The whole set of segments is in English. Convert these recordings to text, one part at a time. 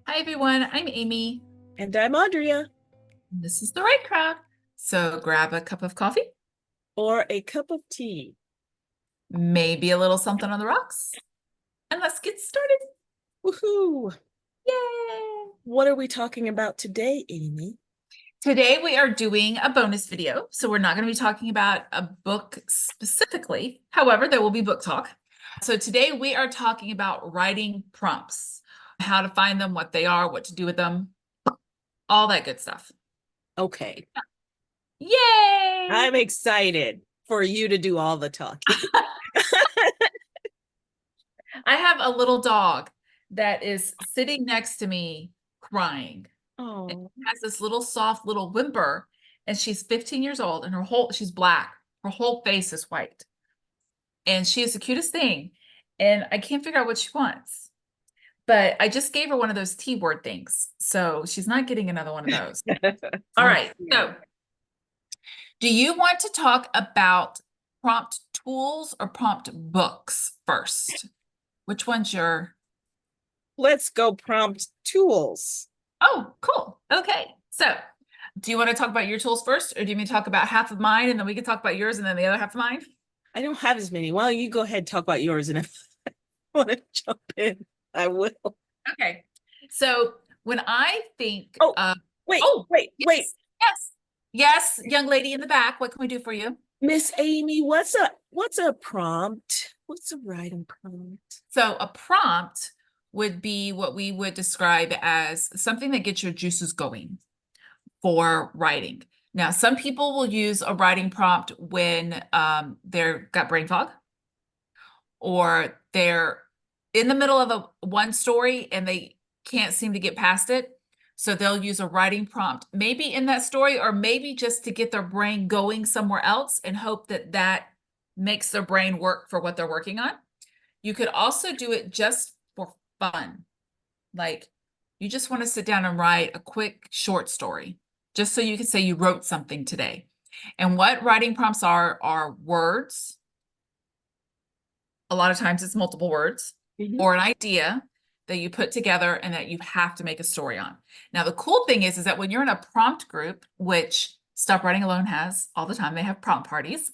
Hi everyone, I'm Amy. And I'm Audrea. And this is the Right Crowd. So grab a cup of coffee, Or a cup of tea. maybe a little something on the rocks, and let's get started. Woohoo! Yay! What are we talking about today, Amy? Today we are doing a bonus video. So we're not going to be talking about a book specifically. However, there will be book talk. So today we are talking about writing prompts, how to find them, what they are, what to do with them, all that good stuff. Okay. Yay! I'm excited for you to do all the talking. I have a little dog that is sitting next to me crying. And Oh, she has this little soft little whimper, and she's 15 years old, and she's black. Her whole face is white. And she is the cutest thing. And I can't figure out what she wants. But I just gave her one of those T word things. So she's not getting another one of those. All right. So do you want to talk about prompt tools or prompt books first? Which one's your... Let's go prompt tools. Oh, cool. Okay. So do you want to talk about your tools first, or do you want me to talk about half of mine and then we can talk about yours and then the other half of mine? I don't have as many. Why don't you go ahead and talk about yours, and if I want to jump in, I will. Okay. So when I think Oh, of, wait, oh, wait, yes, wait. yes, yes, young lady in the back, what can we do for you? Miss Amy, what's a prompt? What's a writing prompt? So a prompt would be what we would describe as something that gets your juices going for writing. Now, some people will use a writing prompt when they're got brain fog, or they're in the middle of one story and they can't seem to get past it. So they'll use a writing prompt, maybe in that story, or maybe just to get their brain going somewhere else and hope that that makes their brain work for what they're working on. You could also do it just for fun. Like you just want to sit down and write a quick short story, just so you can say you wrote something today. And what writing prompts are words. A lot of times it's multiple words, or an idea that you put together and that you have to make a story on. Now, the cool thing is that when you're in a prompt group, which Stop Writing Alone has all the time, they have prompt parties.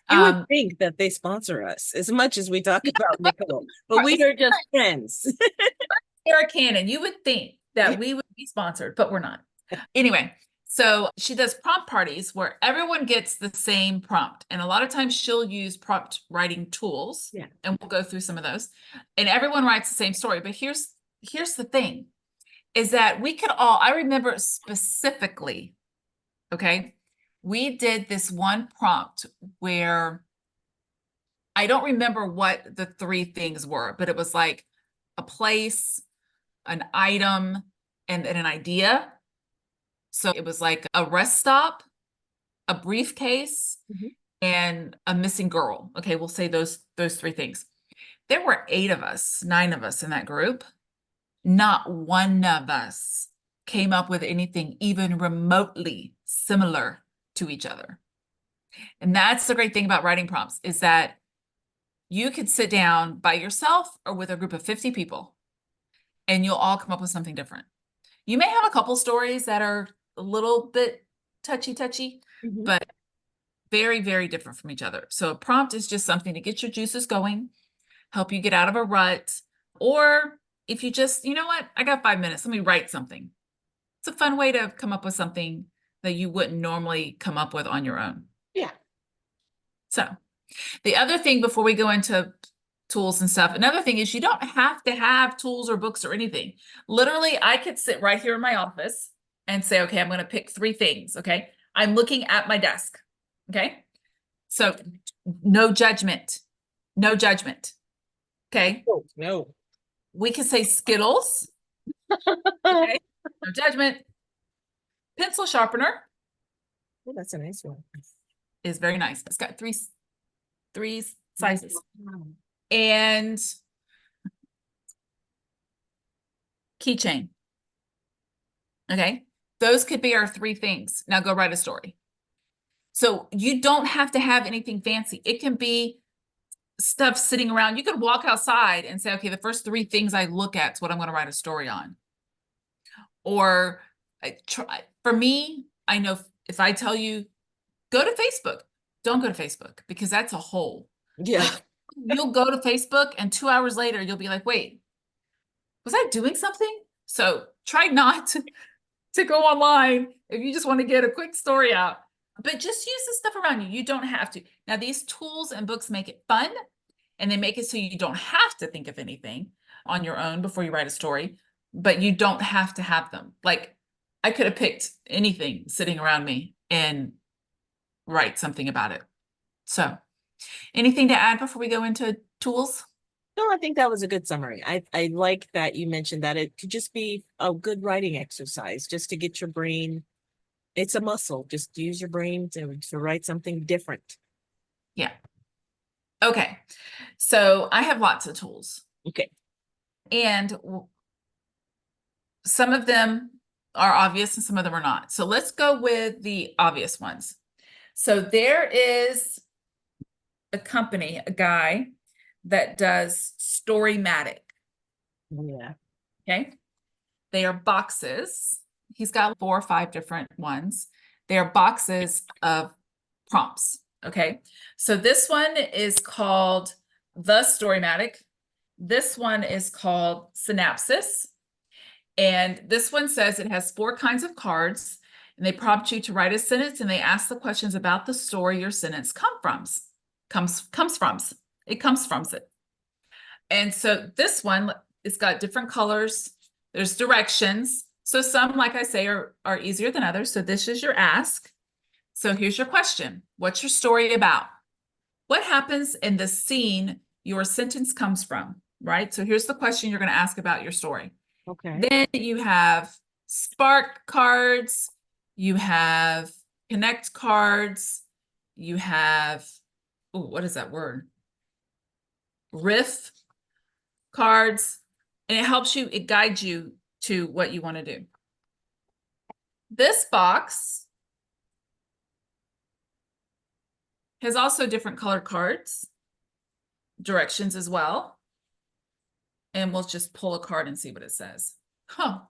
You would think that they sponsor us as much as we talk about Nicole, but we are just friends. Sarah Cannon, you would think that we would be sponsored, but we're not. Anyway, so she does prompt parties where everyone gets the same prompt. And a lot of times she'll use prompt writing tools. Yeah. And we'll go through some of those. And everyone writes the same story. But here's the thing, is that we could all, I remember specifically, okay, we did this one prompt where I don't remember what the three things were, but it was like a place, an item, and an idea. So it was like a rest stop, a briefcase, and a missing girl. Okay, we'll say those three things. There were 8 of us, 9 of us in that group. Not one of us came up with anything even remotely similar to each other. And that's the great thing about writing prompts, is that you could sit down by yourself or with a group of 50 people, and you'll all come up with something different. You may have a couple stories that are a little bit touchy, but very, very different from each other. So a prompt is just something to get your juices going, help you get out of a rut, or if you just, you know what, I got 5 minutes, let me write something. It's a fun way to come up with something that you wouldn't normally come up with on your own. Yeah. So the other thing before we go into tools and stuff, another thing is you don't have to have tools or books or anything. Literally, I could sit right here in my office and say, okay, I'm going to pick 3 things. Okay. I'm looking at my desk. Okay. So no judgment, no judgment. Okay. Oh, no. We could say Skittles. Okay. No judgment. Pencil sharpener. Oh, that's a nice one. Is very nice. It's got three sizes. And keychain. Okay. Those could be our 3 things. Now go write a story. So you don't have to have anything fancy. It can be stuff sitting around. You could walk outside and say, okay, the first 3 things I look at is what I'm going to write a story on. Or for me, I know if I tell you, go to Facebook, don't go to Facebook because that's a hole. Yeah. Like you'll go to Facebook and 2 hours later, you'll be like, wait, was I doing something? So try not to go online if you just want to get a quick story out, but just use the stuff around you. You don't have to. Now, these tools and books make it fun and they make it so you don't have to think of anything on your own before you write a story, but you don't have to have them. Like I could have picked anything sitting around me and write something about it. So anything to add before we go into tools? No, I think that was a good summary. I like that you mentioned that it could just be a good writing exercise, just to get your brain. It's a muscle. Just use your brain to write something different. Yeah. Okay. So I have lots of tools. Okay. And some of them are obvious and some of them are not. So let's go with the obvious ones. So there is a company, a guy that does Storymatic. Yeah. Okay. They are boxes. He's got 4 or 5 different ones. They are boxes of prompts. Okay. So this one is called the Storymatic. This one is called Synopsis. And this one says it has 4 kinds of cards and they prompt you to write a sentence and they ask the questions about the story your sentence comes from. It comes from it. And so this one, it's got different colors. There's directions. So some, like I say, are easier than others. So this is your ask. So here's your question. What's your story about? What happens in the scene your sentence comes from, right? So here's the question you're going to ask about your story. Okay. Then you have spark cards, you have connect cards, you have, oh, what is that word? Riff cards, and it helps you, it guides you to what you want to do. This box has also different colored cards, directions as well. And we'll just pull a card and see what it says. Huh.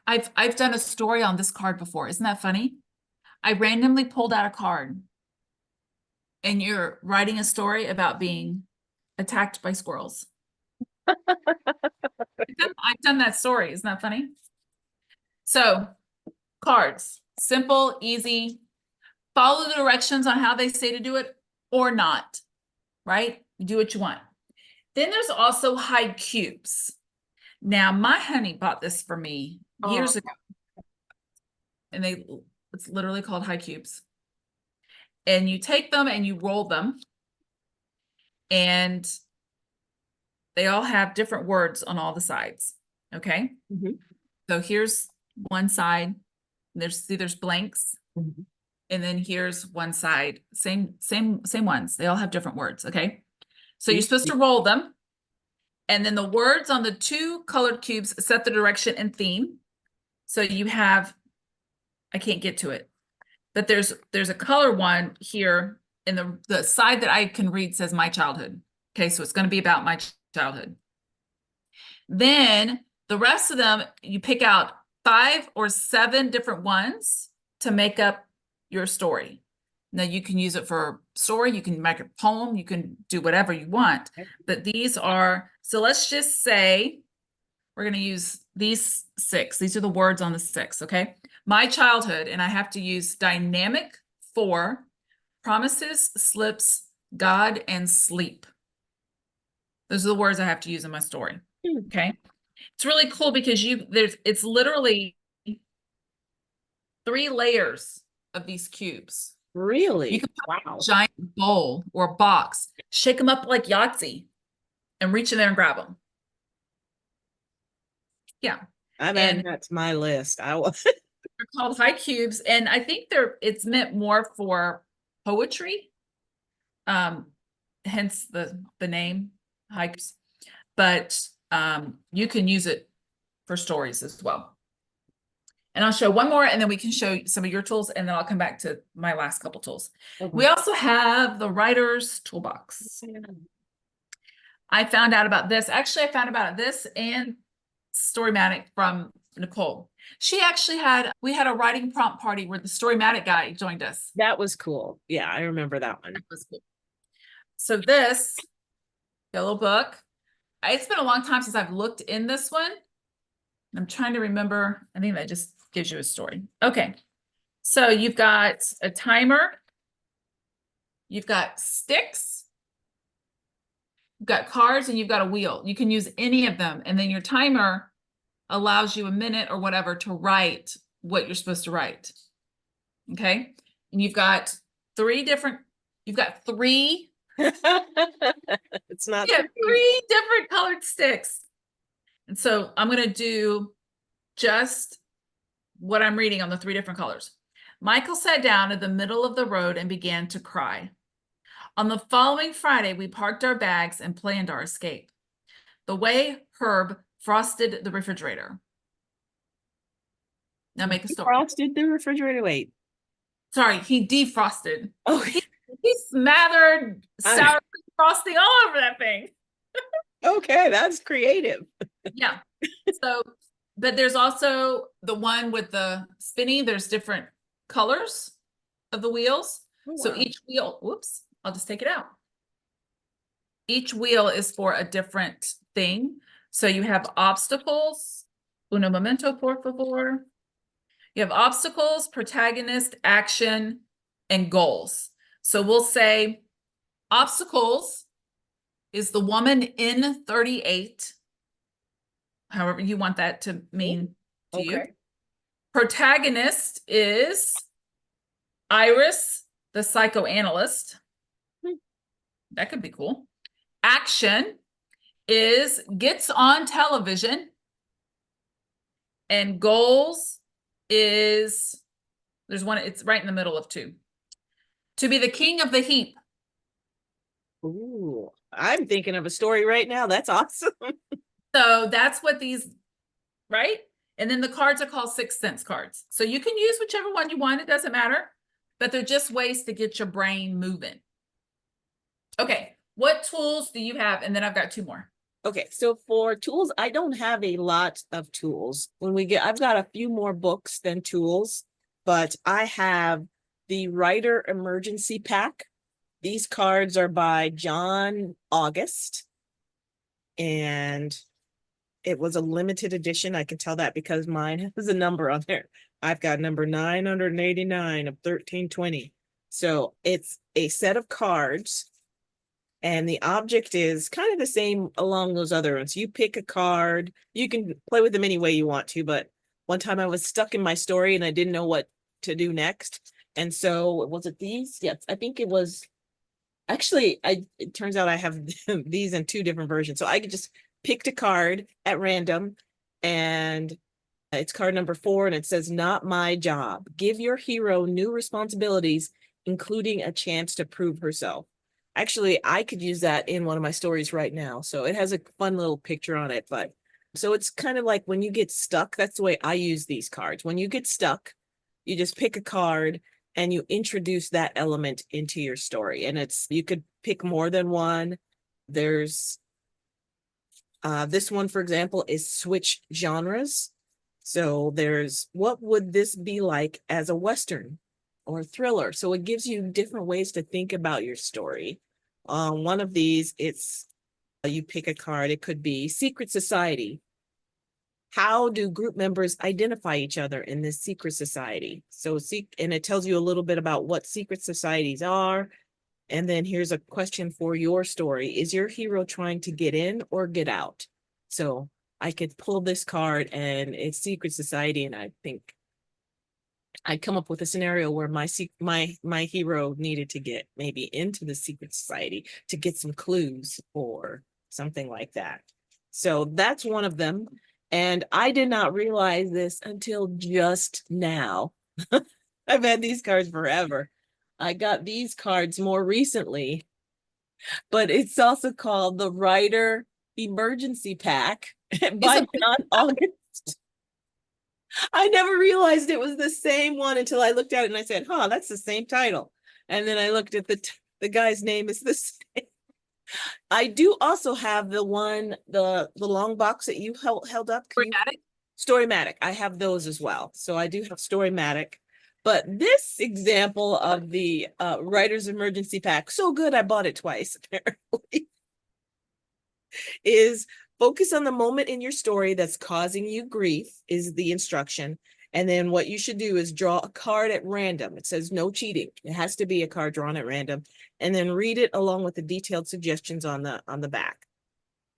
I've done a story on this card before. Isn't that funny? I randomly pulled out a card and you're writing a story about being attacked by squirrels. I've done that story. Isn't that funny? So cards, simple, easy, follow the directions on how they say to do it or not, right? You do what you want. Then there's also high cubes. Now my honey bought this for me years ago. And it's literally called high cubes. And you take them and you roll them. And they all have different words on all the sides. Okay. Mm-hmm. So here's one side. There's blanks. Mm-hmm. And then here's one side. Same ones. They all have different words. Okay. So you're supposed to roll them. And then the words on the 2 colored cubes set the direction and theme. So you have, I can't get to it, but there's a color one here in the side that I can read says my childhood. Okay, so it's going to be about my childhood. Then the rest of them, you pick out 5 or 7 different ones to make up your story. Now you can use it for story, you can make a poem, you can do whatever you want, but these are, so let's just say we're going to use these 6. These are the words on the 6, okay? My childhood, and I have to use dynamic 4, promises, slips, God, and sleep. Those are the words I have to use in my story, okay? It's really cool because it's literally 3 layers of these cubes. Really? You can put a giant bowl or box, shake them up like Yahtzee, and reach in there and grab them. Yeah. I'm adding that to my list. They're called high cubes, and I think it's meant more for poetry. Hence the name high cubes. But you can use it for stories as well. And I'll show one more and then we can show some of your tools and then I'll come back to my last couple tools. Okay. We also have the writer's toolbox. I found out about this. Actually, I found about this and Storymatic from Nicole. She actually we had a writing prompt party where the Storymatic guy joined us. That was cool. Yeah, I remember that one. That was cool. So this yellow book, it's been a long time since I've looked in this one. I'm trying to remember. I think that just gives you a story. Okay. So you've got a timer. You've got sticks. You've got cards and you've got a wheel. You can use any of them. And then your timer allows you a minute or whatever to write what you're supposed to write. Okay. And you've got three. It's not. Yeah, three different colored sticks. And so I'm going to do just what I'm reading on the three different colors. Michael sat down in the middle of the road and began to cry. On the following Friday, we parked our bags and planned our escape. The way Herb frosted the refrigerator. Now make a story. Frosted the refrigerator. Wait. Sorry, he defrosted. Oh, He smothered sour cream frosting all over that thing. Okay, that's creative. Yeah. So, but there's also the one with the spinny. There's different colors of the wheels. Oh, So wow. each wheel, whoops, I'll just take it out. Each wheel is for a different thing. So you have obstacles. Uno momento, por favor. You have obstacles, protagonist, action, and goals. So we'll say obstacles is the woman in 38. However you want that to mean to you. Protagonist is Iris, the psychoanalyst. That could be cool. Action is gets on television. And goals is, there's one, it's right in the middle of two. To be the king of the heap. Ooh, I'm thinking of a story right now. That's awesome. So that's what these, right? And then the cards are called 6 cents cards. So you can use whichever one you want. It doesn't matter. But they're just ways to get your brain moving. Okay. What tools do you have? And then I've got 2 more. Okay, so for tools, I don't have a lot of tools. I've got a few more books than tools, but I have the Writer Emergency Pack. These cards are by John August, and it was a limited edition. I can tell that because mine has a number on there. I've got number 989 of 1320. So it's a set of cards. And the object is kind of the same along those other ones. You pick a card. You can play with them any way you want to. But one time I was stuck in my story and I didn't know what to do next. And so was it these? Yes, I think it was. Actually, it turns out I have these in 2 different versions. So I could just pick a card at random. And it's card number 4. And it says, "Not my job. Give your hero new responsibilities, including a chance to prove herself." Actually, I could use that in one of my stories right now. So it has a fun little picture on it. But so it's kind of like when you get stuck, that's the way I use these cards. When you get stuck, you just pick a card and you introduce that element into your story. And you could pick more than one. There's this one, for example, is switch genres. So there's, what would this be like as a Western or thriller? So it gives you different ways to think about your story. One of these, it's you pick a card. It could be secret society. How do group members identify each other in this secret society? So and it tells you a little bit about what secret societies are. And then here's a question for your story. Is your hero trying to get in or get out? So I could pull this card and it's secret society. And I think I'd come up with a scenario where my hero needed to get maybe into the secret society to get some clues or something like that. So that's one of them. And I did not realize this until just now. I've had these cards forever. I got these cards more recently, but it's also called the Writer Emergency Pack by John August. I never realized it was the same one until I looked at it and I said, "Huh, that's the same title." And then I looked at the guy's name is the same. I do also have the long box that you held up. Storymatic? Storymatic. I have those as well. So I do have Storymatic. But this example of the writer's emergency pack, so good I bought it twice, apparently, is focus on the moment in your story that's causing you grief, is the instruction. And then what you should do is draw a card at random. It says no cheating. It has to be a card drawn at random. And then read it along with the detailed suggestions on the back.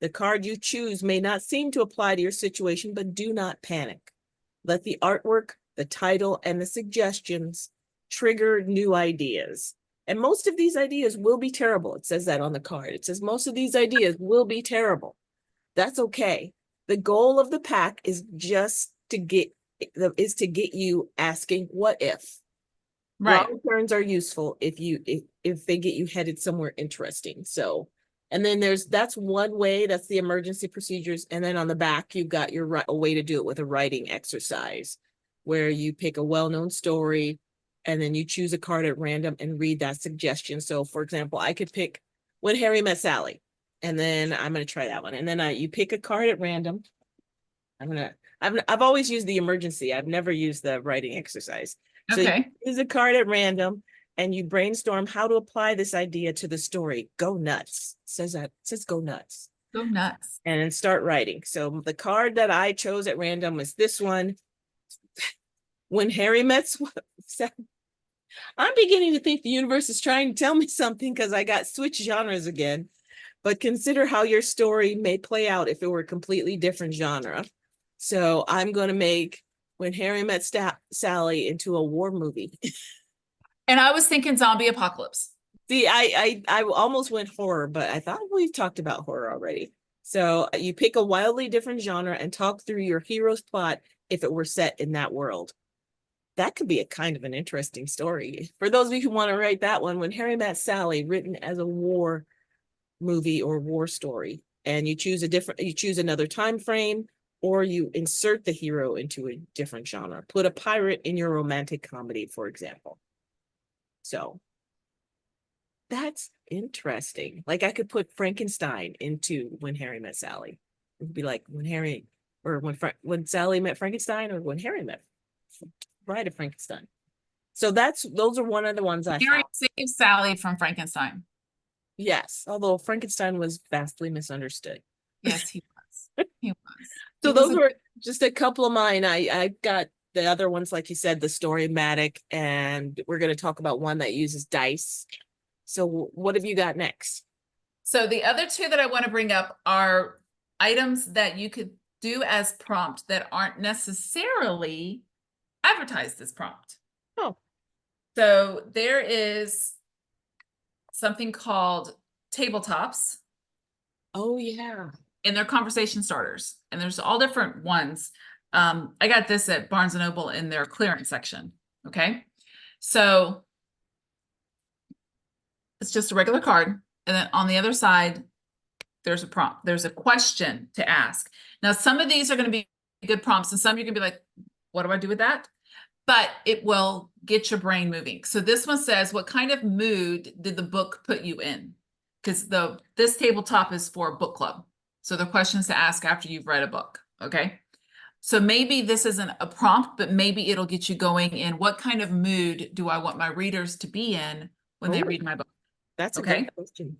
The card you choose may not seem to apply to your situation, but do not panic. Let the artwork, the title, and the suggestions trigger new ideas. And most of these ideas will be terrible. It says that on the card. It says most of these ideas will be terrible. That's okay. The goal of the pack is just to get you asking what if. Right. Wrong turns are useful if they get you headed somewhere interesting. So, and then that's one way, that's the emergency procedures. And then on the back, you've got a way to do it with a writing exercise where you pick a well-known story and then you choose a card at random and read that suggestion. So for example, I could pick When Harry Met Sally, and then I'm going to try that one. And then you pick a card at random. I've always used the emergency. I've never used the writing exercise. So Okay. you use a card at random and you brainstorm how to apply this idea to the story. Go nuts. It says go nuts. Go nuts. And then start writing. So the card that I chose at random was this one. When Harry Met Sally. I'm beginning to think the universe is trying to tell me something because I got switch genres again. But consider how your story may play out if it were a completely different genre. So I'm going to make When Harry Met Sally into a war movie. And I was thinking zombie apocalypse. See, I almost went horror, but I thought we've talked about horror already. So you pick a wildly different genre and talk through your hero's plot if it were set in that world. That could be a kind of an interesting story. For those of you who want to write that one, When Harry Met Sally, written as a war movie or war story, and you choose another time frame, or you insert the hero into a different genre. Put a pirate in your romantic comedy, for example. So that's interesting. Like I could put Frankenstein into When Harry Met Sally. It'd be like when Sally met Frankenstein, or when Harry met Bride of Frankenstein. So those are one of the ones I Harry have. saved Sally from Frankenstein. Yes, although Frankenstein was vastly misunderstood. Yes, he was. He was. So He was those were just a couple of mine. I got the other ones, like you said, the Storymatic, and we're going to talk about one that uses dice. So what have you got next? So the other two that I want to bring up are items that you could do as prompt that aren't necessarily advertised as prompt. Oh. So there is something called tabletops. Oh, yeah. And they're conversation starters. And there's all different ones. I got this at Barnes & Noble in their clearance section. Okay. So it's just a regular card. And then on the other side, there's a prompt. There's a question to ask. Now, some of these are going to be good prompts and some you're going to be like, what do I do with that? But it will get your brain moving. So this one says, what kind of mood did the book put you in? Because this tabletop is for a book club. So the questions to ask after you've read a book. Okay. So maybe this isn't a prompt, but maybe it'll get you going in what kind of mood do I want my readers to be in when they read my book? That's a Okay. good question.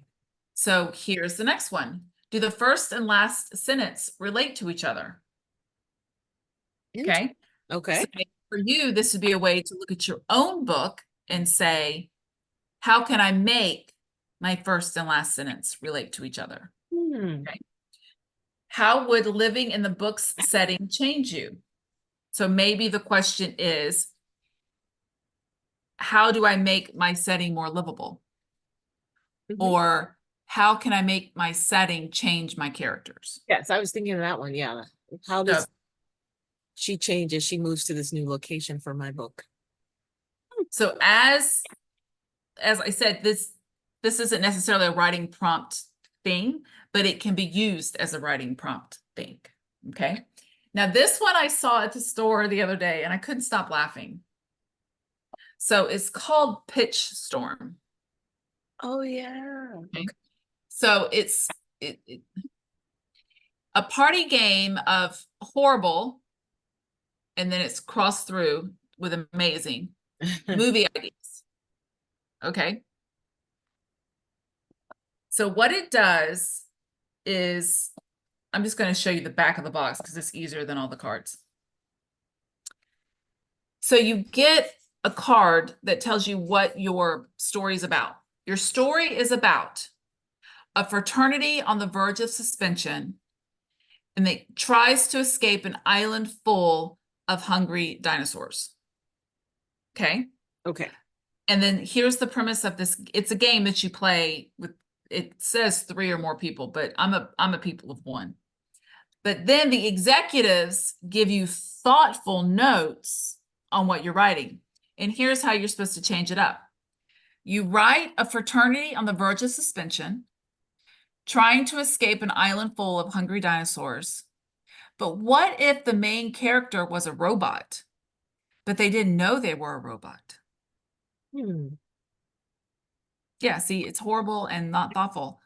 So here's the next one. Do the first and last sentence relate to each other? Okay. Okay. So maybe for you, this would be a way to look at your own book and say, how can I make my first and last sentence relate to each other? Okay. How would living in the book's setting change you? So maybe the question is, how do I make my setting more livable? Or how can I make my setting change my characters? Yes, I was thinking of that one. Yeah. How does she change as she moves to this new location for my book? So as I said, this isn't necessarily a writing prompt thing, but it can be used as a writing prompt thing. Okay. Now this one I saw at the store the other day and I couldn't stop laughing. So it's called Pitch Storm. Oh yeah. Okay. So it's a party game of horrible and then it's crossed through with amazing movie ideas. Okay. So what it does is, I'm just going to show you the back of the box because it's easier than all the cards. So you get a card that tells you what your story is about. Your story is about a fraternity on the verge of suspension, and it tries to escape an island full of hungry dinosaurs. Okay. Okay. And then here's the premise of this. It's a game that you play with, it says 3 or more people, but I'm a people of 1. But then the executives give you thoughtful notes on what you're writing. And here's how you're supposed to change it up. You write a fraternity on the verge of suspension, trying to escape an island full of hungry dinosaurs. But what if the main character was a robot, but they didn't know they were a robot? Yeah, see, it's horrible and not thoughtful,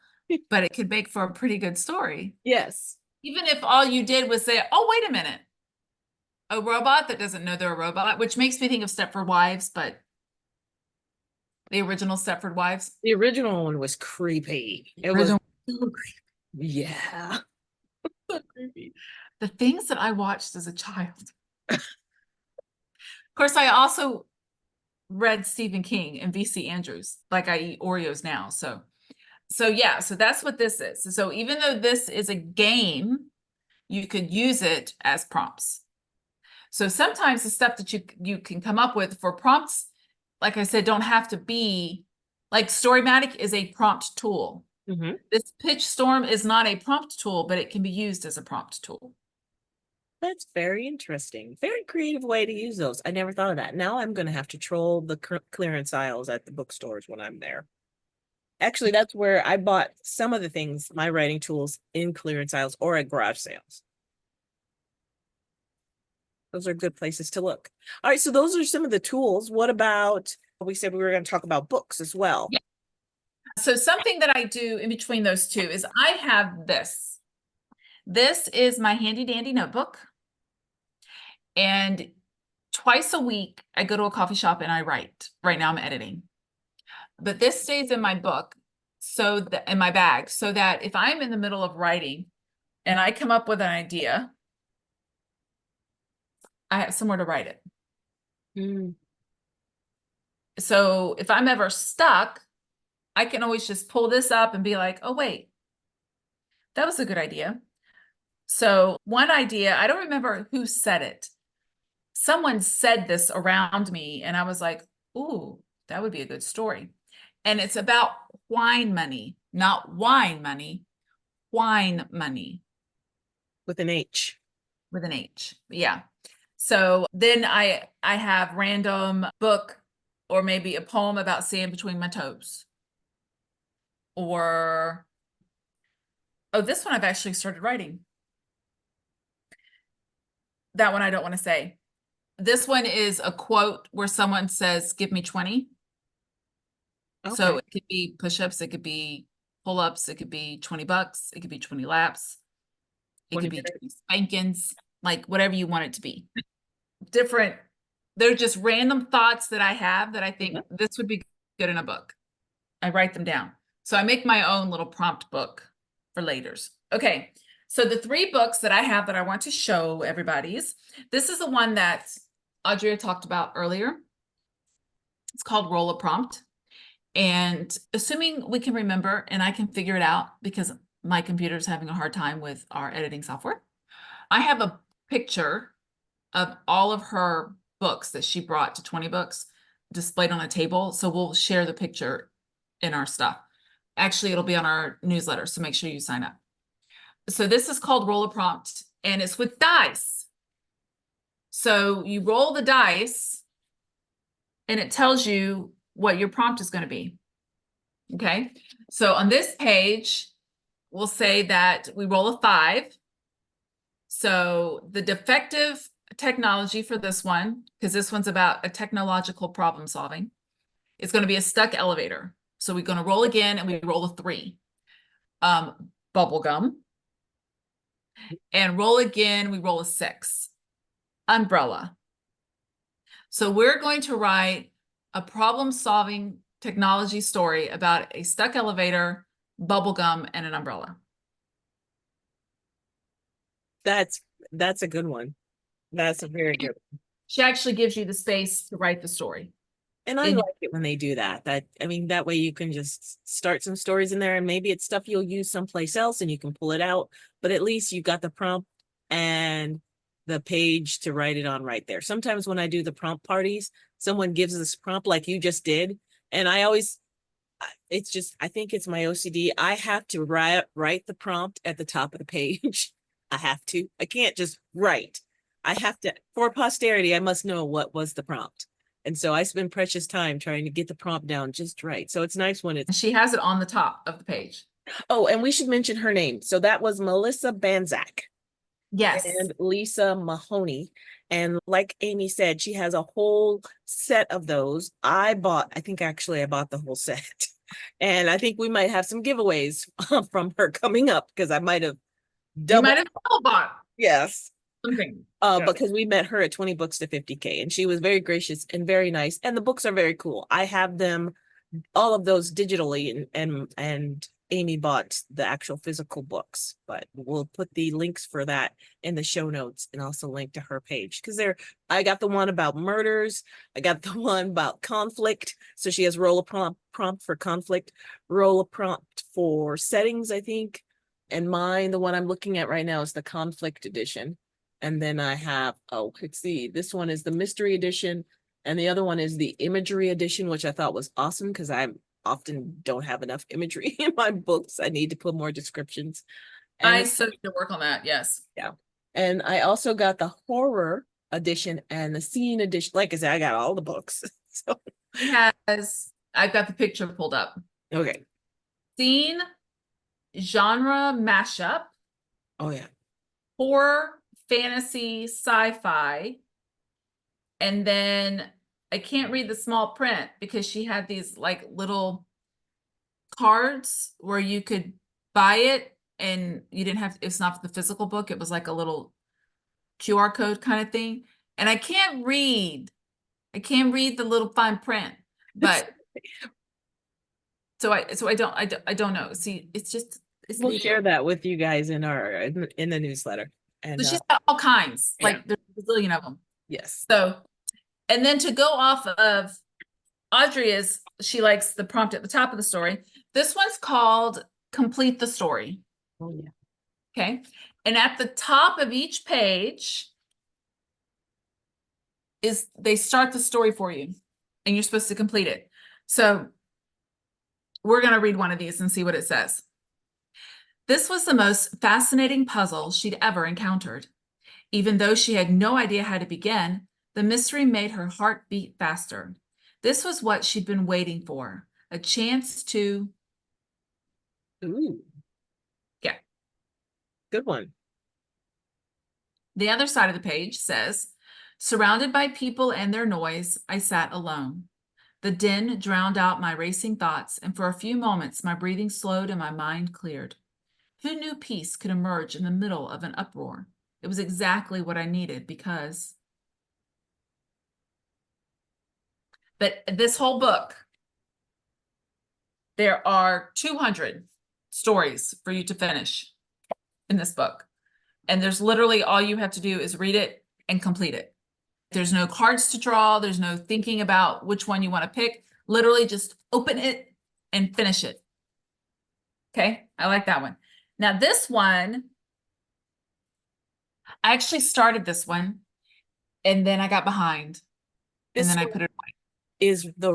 but it could make for a pretty good story. Yes. Even if all you did was say, oh, wait a minute, a robot that doesn't know they're a robot, which makes me think of Stepford Wives, but the original Stepford Wives. The original one was creepy. It Original- was so creepy. Yeah. So creepy. The things that I watched as a child. Of course, I also read Stephen King and V.C. Andrews, like I eat Oreos now. So yeah, so that's what this is. So even though this is a game, you could use it as prompts. So sometimes the stuff that you can come up with for prompts, like I said, don't have to be, like Storymatic is a prompt tool. This Pitch Storm is not a prompt tool, but it can be used as a prompt tool. That's very interesting. Very creative way to use those. I never thought of that. Now I'm going to have to troll the clearance aisles at the bookstores when I'm there. Actually, that's where I bought some of the things, my writing tools, in clearance aisles or at garage sales. Those are good places to look. All right, so those are some of the tools. What about, we said we were going to talk about books as well. Yeah. So something that I do in between those two is I have this. This is my handy dandy notebook. And twice a week, I go to a coffee shop and I write. Right now I'm editing. But this stays in my book, so that in my bag, so that if I'm in the middle of writing and I come up with an idea, I have somewhere to write it. So if I'm ever stuck, I can always just pull this up and be like, oh, wait, that was a good idea. So one idea, I don't remember who said it. Someone said this around me and I was like, ooh, that would be a good story. And it's about wine money, not wine money, wine money. With an H. With an H, yeah. So then I have random book or maybe a poem about sand between my toes. Or, oh, this one I've actually started writing. That one I don't want to say. This one is a quote where someone says, give me 20. Okay. So it could be push-ups, it could be pull-ups, it could be $20, it could be 20 laps, it could be 20 spankings, like whatever you want it to be. Different, they're just random thoughts that I have that I think this would be good in a book. I write them down. So I make my own little prompt book for laters. Okay, so the 3 books that I have that I want to show everybody's, this is the one that Audrea talked about earlier. It's called Roll a Prompt. And assuming we can remember and I can figure it out because my computer's having a hard time with our editing software, I have a picture of all of her books that she brought to 20 books displayed on a table. So we'll share the picture in our stuff. Actually, it'll be on our newsletter, so make sure you sign up. So this is called Roll a Prompt, and it's with dice. So you roll the dice, and it tells you what your prompt is going to be. Okay, so on this page, we'll say that we roll a 5. So the defective technology for this one, because this one's about a technological problem solving, it's going to be a stuck elevator. So we're going to roll again and we roll a 3. Bubble gum. And roll again, we roll a 6. umbrella. So we're going to write a problem-solving technology story about a stuck elevator, bubble gum, and an umbrella. That's a good one. That's a very good one. She actually gives you the space to write the story. And I And like it when they do that. I mean, that way you can just start some stories in there, and maybe it's stuff you'll use someplace else and you can pull it out, but at least you got the prompt and the page to write it on right there. Sometimes when I do the prompt parties, someone gives this prompt like you just did, and it's just, I think it's my OCD. I have to write the prompt at the top of the page. I have to. I can't just write. I have to, for posterity, I must know what was the prompt. And so I spend precious time trying to get the prompt down just right. So it's nice when it's, she has it on the top of the page. oh, and we should mention her name. So that was Melissa Banzak Yes. and Lisa Mahoney. And like Amy said, she has a whole set of those. I think actually I bought the whole set. And I think we might have some giveaways from her coming up, because I might have You might have bought Yes. something. Because we met her at 20 books to 50K, and she was very gracious and very nice. And the books are very cool. I have them, all of those digitally, and Amy bought the actual physical books, but we'll put the links for that in the show notes, and also link to her page, because I got the one about murders. I got the one about conflict. So she has roll a prompt for conflict, roll a prompt for settings, I think. And mine, the one I'm looking at right now, is the conflict edition. And then I have, let's see, this one is the mystery edition, and the other one is the imagery edition, which I thought was awesome, because I often don't have enough imagery in my books. I need to put more descriptions. And I so need to work on that. Yes. yeah. And I also got the horror edition and the scene edition. Like I said, I got all the books. So I've got the picture pulled up. okay. Scene, genre mashup, Oh yeah. horror, fantasy, sci-fi. And then I can't read the small print because she had these like little cards where you could buy it and you didn't have, it's not the physical book. It was like a little QR code kind of thing. And I can't read the little fine print, but so I don't know. See, it's We'll legal. share that with you guys in the newsletter. And So she's got all kinds, yeah. like there's a zillion of them. Yes. So, and then to go off of Audrea's, she likes the prompt at the top of the story. This one's called Complete the Story. Oh yeah. Okay. And at the top of each page they start the story for you, and you're supposed to complete it. So we're going to read one of these and see what it says. This was the most fascinating puzzle she'd ever encountered. Even though she had no idea how to begin, the mystery made her heart beat faster. This was what she'd been waiting for, a chance to... Ooh. Yeah. Good one. The other side of the page says, surrounded by people and their noise, I sat alone. The din drowned out my racing thoughts, and for a few moments my breathing slowed and my mind cleared. Who knew peace could emerge in the middle of an uproar? It was exactly what I needed, because... But this whole book, there are 200 stories for you to finish in this book. And there's literally, all you have to do is read it and complete it. There's no cards to draw. There's no thinking about which one you want to pick. Literally just open it and finish it. Okay, I like that one. Now this one, I actually started this one and then I got behind and then I put it away. Is A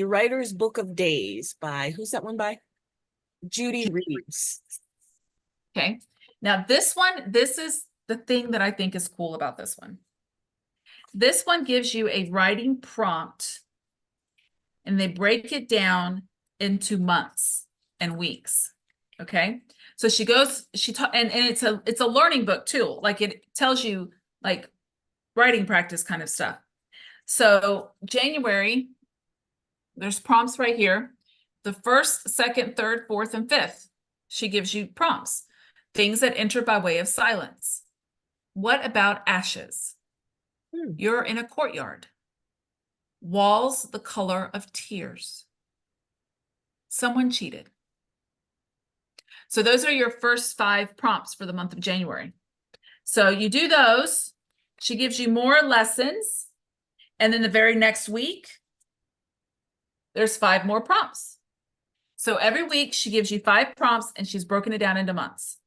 Writer's Book of Days by, who's that one by? Judy Reeves. Okay, now this one, this is the thing that I think is cool about this one. This one gives you a writing prompt and they break it down into months and weeks. Okay, so she goes, and it's a learning book too. Like it tells you like writing practice kind of stuff. So January, there's prompts right here. The 1st, 2nd, 3rd, 4th, and 5th. She gives you prompts. Things that enter by way of silence. What about ashes? Hmm. You're in a courtyard. Walls the color of tears. Someone cheated. So those are your first 5 prompts for the month of January. So you do those. She gives you more lessons. And then the very next week, there's 5 more prompts. So every week she gives you 5 prompts and she's broken it down into months.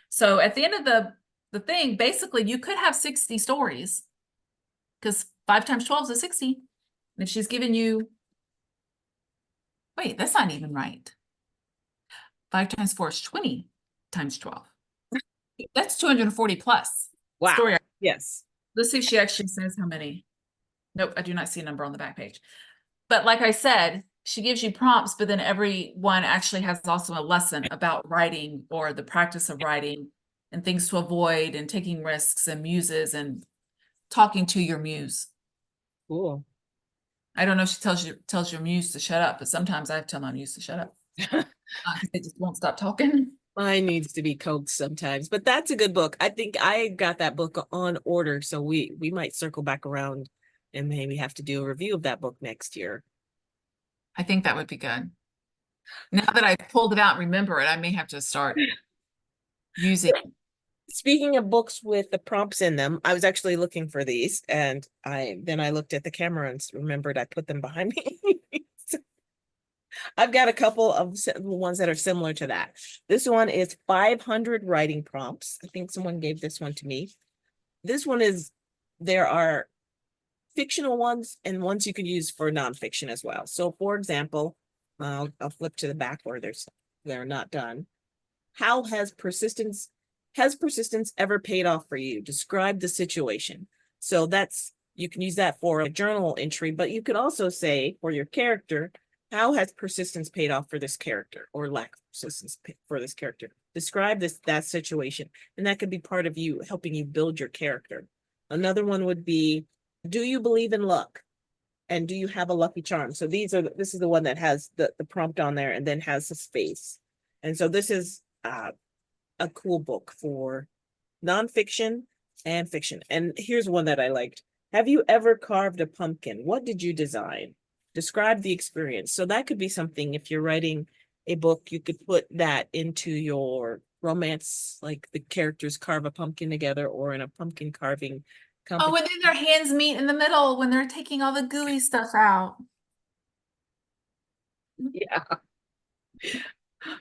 So at the end of the thing, basically you could have 60 stories because 5 times 12 is 60. And if she's given you, wait, that's not even right. 5 times 4 is 20 times 12. That's 240 plus. Wow. Story. Yes. Let's see if she actually says how many. Nope, I do not see a number on the back page. But like I said, she gives you prompts, but then every one actually has also a lesson about writing or the practice of writing and things to avoid and taking risks and muses and talking to your muse. Cool. I don't know if she tells your muse to shut up, but sometimes I have to tell my muse to shut up. They just won't stop talking. Mine needs to be coaxed sometimes, but that's a good book. I think I got that book on order, so we might circle back around and maybe have to do a review of that book next year. I think that would be good. Now that I pulled it out and remember it, I may have to start using it. Speaking of books with the prompts in them, I was actually looking for these, and I looked at the camera and remembered I put them behind me. I've got a couple of ones that are similar to that. This one is 500 writing prompts. I think someone gave this one to me. This one is, there are fictional ones and ones you could use for nonfiction as well. So for example, I'll flip to the back where they're not done. How has persistence ever paid off for you? Describe the situation. So you can use that for a journal entry, but you could also say for your character, how has persistence paid off for this character, or lack of persistence for this character? Describe that situation. And that could be part of you helping you build your character. Another one would be, do you believe in luck? And do you have a lucky charm? So this is the one that has the prompt on there and then has the space. And so this is a cool book for nonfiction and fiction. And here's one that I liked. Have you ever carved a pumpkin? What did you design? Describe the experience. So that could be something, if you're writing a book, you could put that into your romance, like the characters carve a pumpkin together, or in a pumpkin carving competition. Oh, and then their hands meet in the middle when they're taking all the gooey stuff out. Yeah.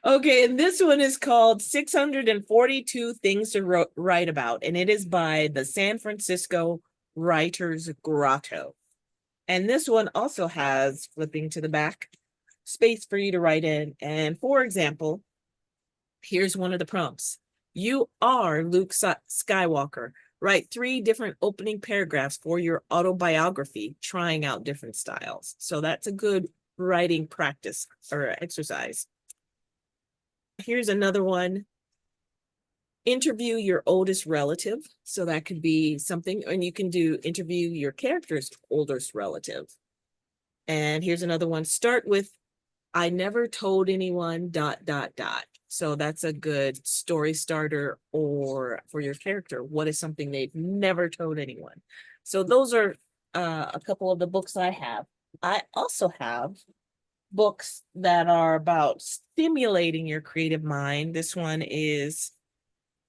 Okay, and this one is called 642 Things to Write About, and it is by the San Francisco Writers Grotto. And this one also has, flipping to the back, space for you to write in. And for example, here's one of the prompts. You are Luke Skywalker. Write 3 different opening paragraphs for your autobiography, trying out different styles. So that's a good writing practice or exercise. Here's another one. Interview your oldest relative. So that could be something, and you can do interview your character's oldest relative. And here's another one. Start with, I never told anyone ... So that's a good story starter, or for your character, what is something they've never told anyone? So those are a couple of the books I have. I also have books that are about stimulating your creative mind. This one is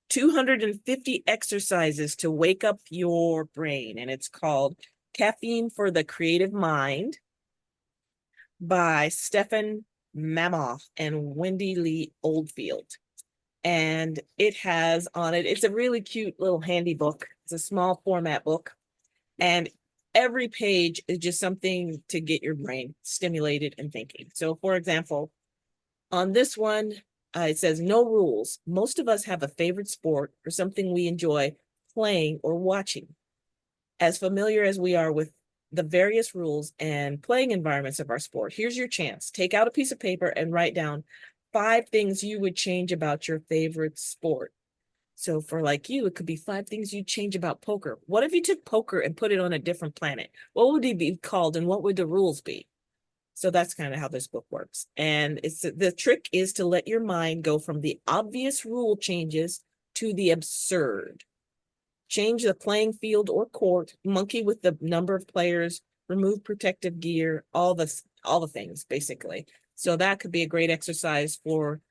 250 exercises to wake up your brain, and it's called Caffeine for the Creative Mind by Stephen Mamoff and Wendy Lee Oldfield. And it has on it, it's a really cute little handy book. It's a small format book, and every page is just something to get your brain stimulated and thinking. So for example, on this one, it says no rules. Most of us have a favorite sport or something we enjoy playing or watching. As familiar as we are with the various rules and playing environments of our sport, here's your chance. Take out a piece of paper and write down 5 things you would change about your favorite sport. So for like you, it could be 5 things you'd change about poker. What if you took poker and put it on a different planet? What would it be called, and what would the rules be? So that's kind of how this book works. And the trick is to let your mind go from the obvious rule changes to the absurd change the playing field or court, monkey with the number of players, remove protective gear, all the things basically. So that could be a great exercise for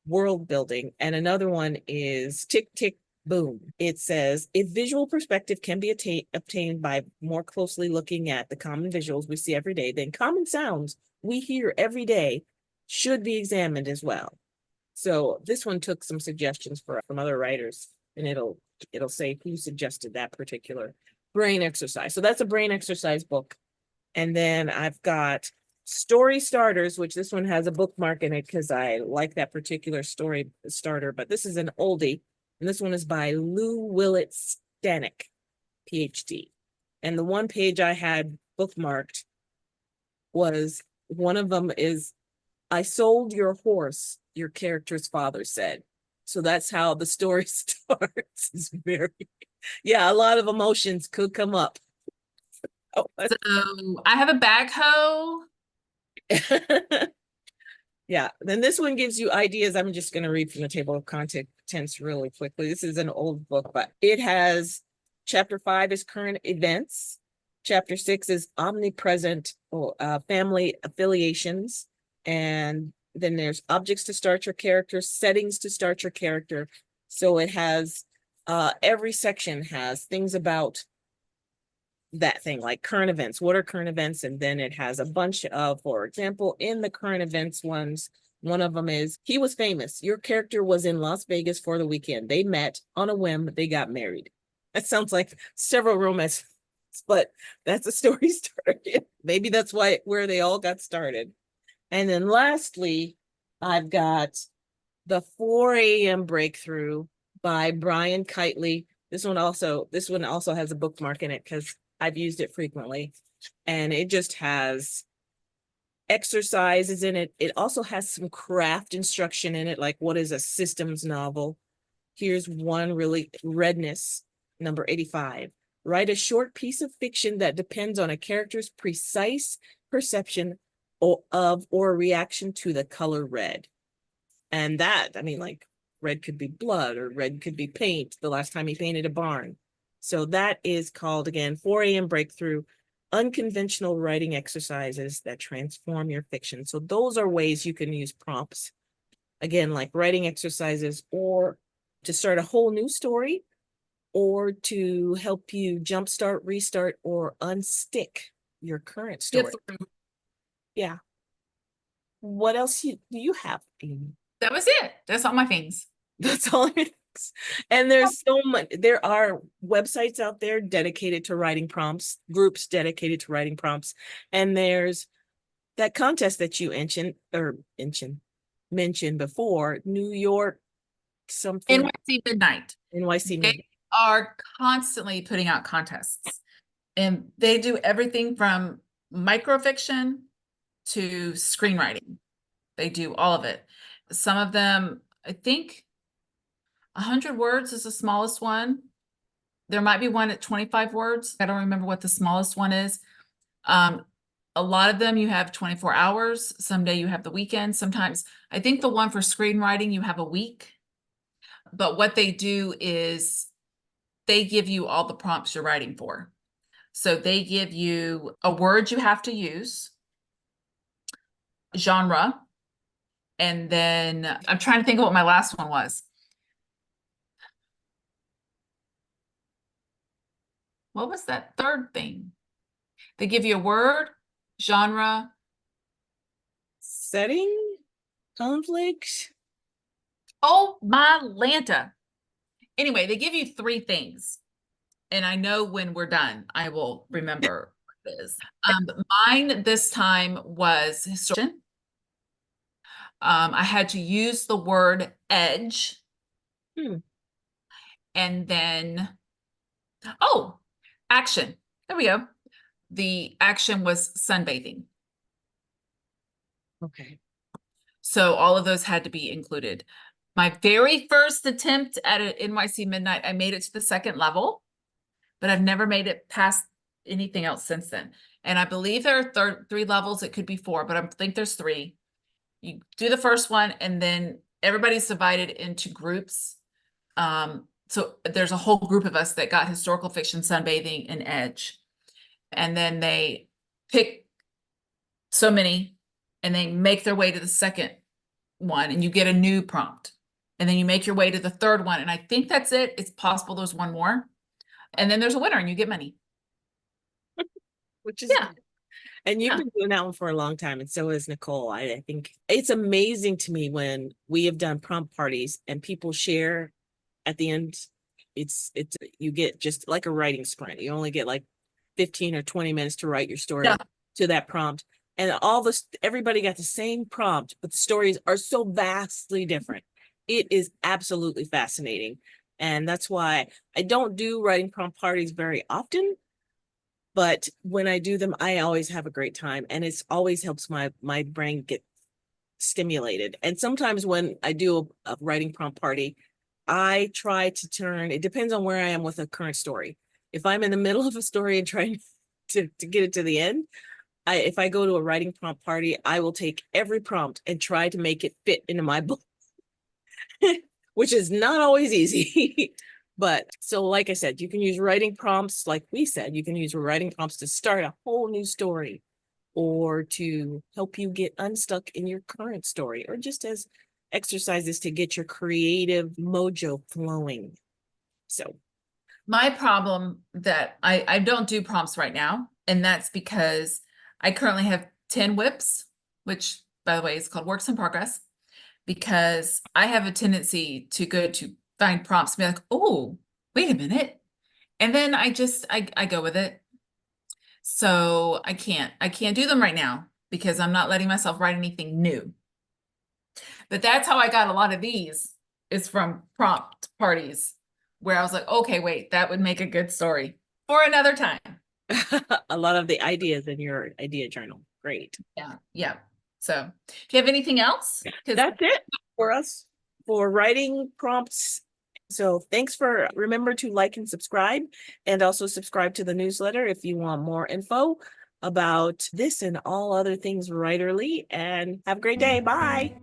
world building. And another one is tick, tick, boom. It says, if visual perspective can be obtained by more closely looking at the common visuals we see every day, then common sounds we hear every day should be examined as well. So this one took some suggestions from other writers, and it'll say who suggested that particular brain exercise. So that's a brain exercise book. And then I've got Story Starters, which this one has a bookmark in it because I like that particular story starter, but this is an oldie. And this one is by Lou Willett Stanek, PhD. And the one page I had bookmarked was, one of them is, I sold your horse, your character's father said. So that's how the story starts. It's very, yeah, a lot of emotions could come up. Oh, So I have a backhoe. yeah, then this one gives you ideas. I'm just going to read from the table of contents really quickly. This is an old book, but it has chapter 5 is current events. Chapter 6 is omnipresent family affiliations. And then there's objects to start your character, settings to start your character. So it has every section has things about that thing, like current events. What are current events? And then it has a bunch of, for example, in the current events ones, one of them is, he was famous. Your character was in Las Vegas for the weekend. They met on a whim. They got married. That sounds like several romances, but that's a story starter. Maybe that's where they all got started. And then lastly, I've got The 4 a.m. Breakthrough by Brian Kitely. This one also has a bookmark in it because I've used it frequently. And it just has exercises in it. It also has some craft instruction in it, like what is a systems novel. Here's one really, Redness, number 85. Write a short piece of fiction that depends on a character's precise perception or reaction to the color red. And that, I mean, like, red could be blood or red could be paint, the last time he painted a barn. So that is called, again, 4 a.m. Breakthrough, unconventional writing exercises that transform your fiction. So those are ways you can use prompts, again, like writing exercises, or to start a whole new story, or to help you jumpstart, restart, or unstick your current story. Yeah. What else do you have, Amy? That was it. That's all my things. That's all it is. And there's so much. There are websites out there dedicated to writing prompts, groups dedicated to writing prompts. And there's that contest that you mentioned before, New York something. NYC Midnight. NYC Midnight. They are constantly putting out contests. And they do everything from microfiction to screenwriting. They do all of it. Some of them, I think 100 words is the smallest one. There might be one at 25 words. I don't remember what the smallest one is. A lot of them you have 24 hours. Someday you have the weekend. Sometimes, I think the one for screenwriting, you have a week. But what they do is they give you all the prompts you're writing for. So they give you a word you have to use, genre, and then I'm trying to think of what my last one was. What was that third thing? They give you a word, genre, setting, conflict. Oh, my Lanta. Anyway, they give you 3 things. And I know when we're done, I will remember what it is. Mine this time was historian. I had to use the word edge. And then, oh, action. There we go. The action was sunbathing. Okay. So all of those had to be included. My very first attempt at an NYC Midnight, I made it to the 2nd level, but I've never made it past anything else since then. And I believe there are 3 levels. It could be 4, but I think there's 3. You do the first one, and then everybody's divided into groups. So there's a whole group of us that got historical fiction, sunbathing, and edge. And then they pick so many and they make their way to the second one and you get a new prompt. And then you make your way to the third one. And I think that's it. It's possible there's one more. And then there's a winner and you get money. Which is Yeah. good. And you've Yeah. been doing that one for a long time, and so is Nicole. I think it's amazing to me when we have done prompt parties and people share at the end. It's you get just like a writing sprint. You only get like 15 or 20 minutes to write your story Yeah. to that prompt. And everybody got the same prompt, but the stories are so vastly different. It is absolutely fascinating. And that's why I don't do writing prompt parties very often. But when I do them, I always have a great time, and it's always helps my brain get stimulated. And sometimes when I do a writing prompt party, I try to turn, it depends on where I am with a current story. If I'm in the middle of a story and trying to get it to the end, if I go to a writing prompt party, I will take every prompt and try to make it fit into my book, which is not always easy. But so, like I said, you can use writing prompts, like we said, you can use writing prompts to start a whole new story or to help you get unstuck in your current story, or just as exercises to get your creative mojo flowing. So My problem that I don't do prompts right now, and that's because I currently have 10 whips, which by the way is called works in progress, because I have a tendency to go to find prompts and be like, oh, wait a minute. And then I go with it. So I can't do them right now because I'm not letting myself write anything new. But that's how I got a lot of these, is from prompt parties where I was like, okay, wait, that would make a good story for another time. a lot of the ideas in your idea journal. Great. Yeah. Yeah. So do you have anything else? That's it for us for writing prompts. So thanks remember to like and subscribe, and also subscribe to the newsletter if you want more info about this and all other things writerly. And have a great day. Bye.